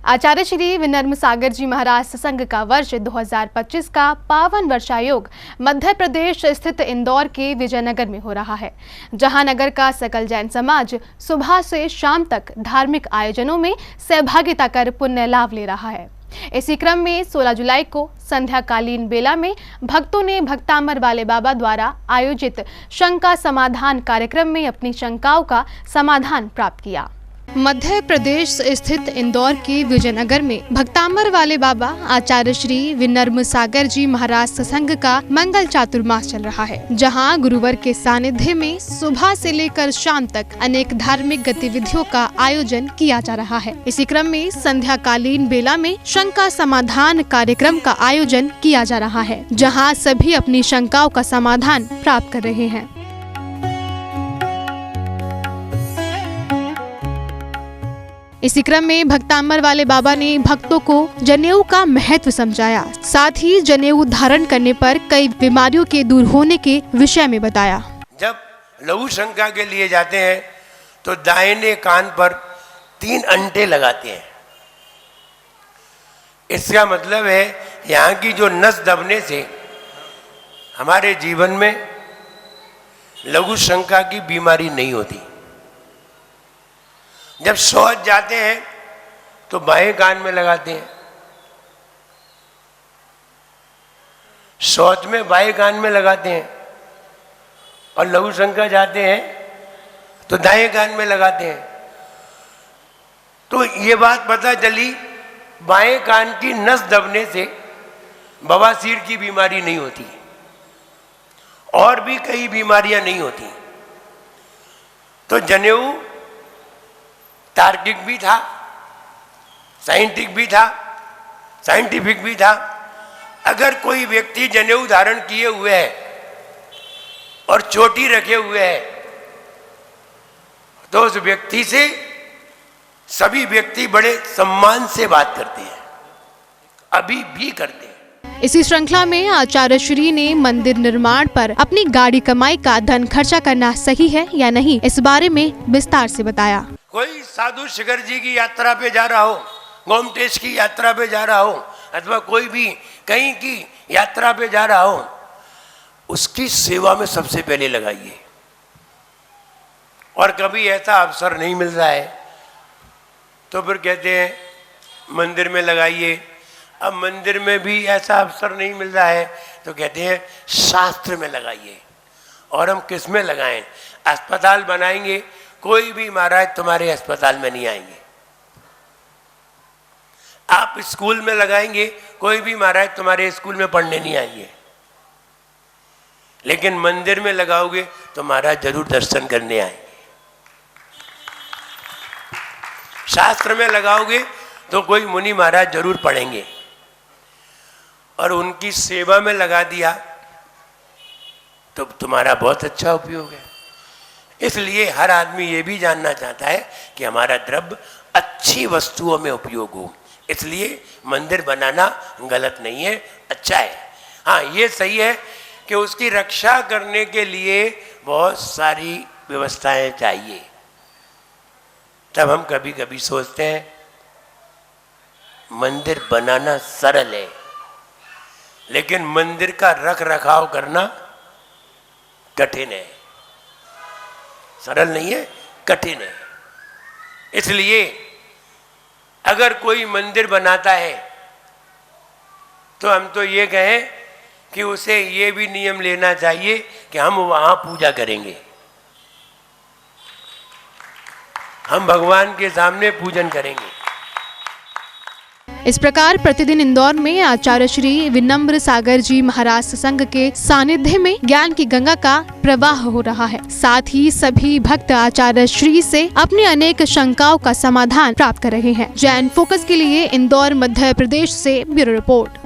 आचार्य श्री विनम्र सागर जी महाराज सत्संग का वर्ष 2025 का पावन वर्षायोग मध्य प्रदेश स्थित इंदौर के विजयनगर में हो रहा है, जहां नगर का सकल जैन समाज सुबह से शाम तक धार्मिक आयोजनों में सहभागिता कर पुण्य लाभ ले रहा है। इसी क्रम में 16 जुलाई को संध्याकालीन बेला में भक्तों ने भक्तामर वाले बाबा द्वारा आयोजित शंका समाधान कार्यक्रम में अपनी शंकाओं का समाधान प्राप्त किया। मध्य प्रदेश स्थित इंदौर के विजयनगर में भक्तामर वाले बाबा आचार्य श्री विनम्र सागर जी महाराज सत्संग का मंगल चातुर्मास चल रहा है, जहां गुरुवर के सानिध्य में सुबह से लेकर शाम तक अनेक धार्मिक गतिविधियों का आयोजन किया जा रहा है। इसी क्रम में संध्याकालीन बेला में शंका समाधान कार्यक्रम का आयोजन किया जा रहा है, जहाँ सभी अपनी शंकाओं का समाधान प्राप्त कर रहे हैं। इसी क्रम में भक्तामर वाले बाबा ने भक्तों को जनेऊ का महत्व समझाया, साथ ही जनेऊ धारण करने पर कई बीमारियों के दूर होने के विषय में बताया। जब लघु शंका के लिए जाते हैं तो दाहिने कान पर 3 अंटे लगाते हैं। इसका मतलब है यहाँ की जो नस दबने से हमारे जीवन में लघु शंका की बीमारी नहीं होती। जब शौच जाते हैं तो बाएं कान में लगाते हैं, शौच में बाएं कान में लगाते हैं, और लघु शंका जाते हैं तो दाएं कान में लगाते हैं। तो ये बात पता चली, बाएं कान की नस दबने से बवासीर की बीमारी नहीं होती, और भी कई बीमारियां नहीं होती। तो जनेऊ तार्किक भी था, साइंटिफिक भी था। अगर कोई व्यक्ति जनेऊ धारण किए हुए है और चोटी रखे हुए है तो उस व्यक्ति से सभी व्यक्ति बड़े सम्मान से बात करते हैं, अभी भी करते हैं। इसी श्रृंखला में आचार्य श्री ने मंदिर निर्माण पर अपनी गाड़ी कमाई का धन खर्चा करना सही है या नहीं, इस बारे में विस्तार से बताया। कोई साधु शिखर जी की यात्रा पे जा रहा हो, गोमटेश की यात्रा पे जा रहा हो, अथवा कोई भी कहीं की यात्रा पे जा रहा हो, उसकी सेवा में सबसे पहले लगाइए। और कभी ऐसा अवसर नहीं मिल रहा है तो फिर कहते हैं मंदिर में लगाइए। अब मंदिर में भी ऐसा अवसर नहीं मिल रहा है तो कहते हैं शास्त्र में लगाइए। और हम किस में लगाएं? अस्पताल बनाएंगे, कोई भी महाराज तुम्हारे अस्पताल में नहीं आएंगे। आप स्कूल में लगाएंगे, कोई भी महाराज तुम्हारे स्कूल में पढ़ने नहीं आएंगे। लेकिन मंदिर में लगाओगे तो महाराज जरूर दर्शन करने आएंगे। शास्त्र में लगाओगे तो कोई मुनि महाराज जरूर पढ़ेंगे। और उनकी सेवा में लगा दिया तो तुम्हारा बहुत अच्छा उपयोग है। इसलिए हर आदमी ये भी जानना चाहता है कि हमारा द्रव्य अच्छी वस्तुओं में उपयोग हो। इसलिए मंदिर बनाना गलत नहीं है, अच्छा है। हाँ, ये सही है कि उसकी रक्षा करने के लिए बहुत सारी व्यवस्थाएं चाहिए। तब हम कभी कभी सोचते हैं मंदिर बनाना सरल है, लेकिन मंदिर का रख रखाव करना कठिन है। सरल नहीं है, कठिन है। इसलिए अगर कोई मंदिर बनाता है तो हम तो ये कहें कि उसे ये भी नियम लेना चाहिए कि हम वहाँ पूजा करेंगे, हम भगवान के सामने पूजन करेंगे। इस प्रकार प्रतिदिन इंदौर में आचार्य श्री विनम्र सागर जी महाराज सत्संग के सानिध्य में ज्ञान की गंगा का प्रवाह हो रहा है। साथ ही सभी भक्त आचार्य श्री से अपनी अनेक शंकाओं का समाधान प्राप्त कर रहे हैं। जैन फोकस के लिए इंदौर मध्य प्रदेश से ब्यूरो रिपोर्ट।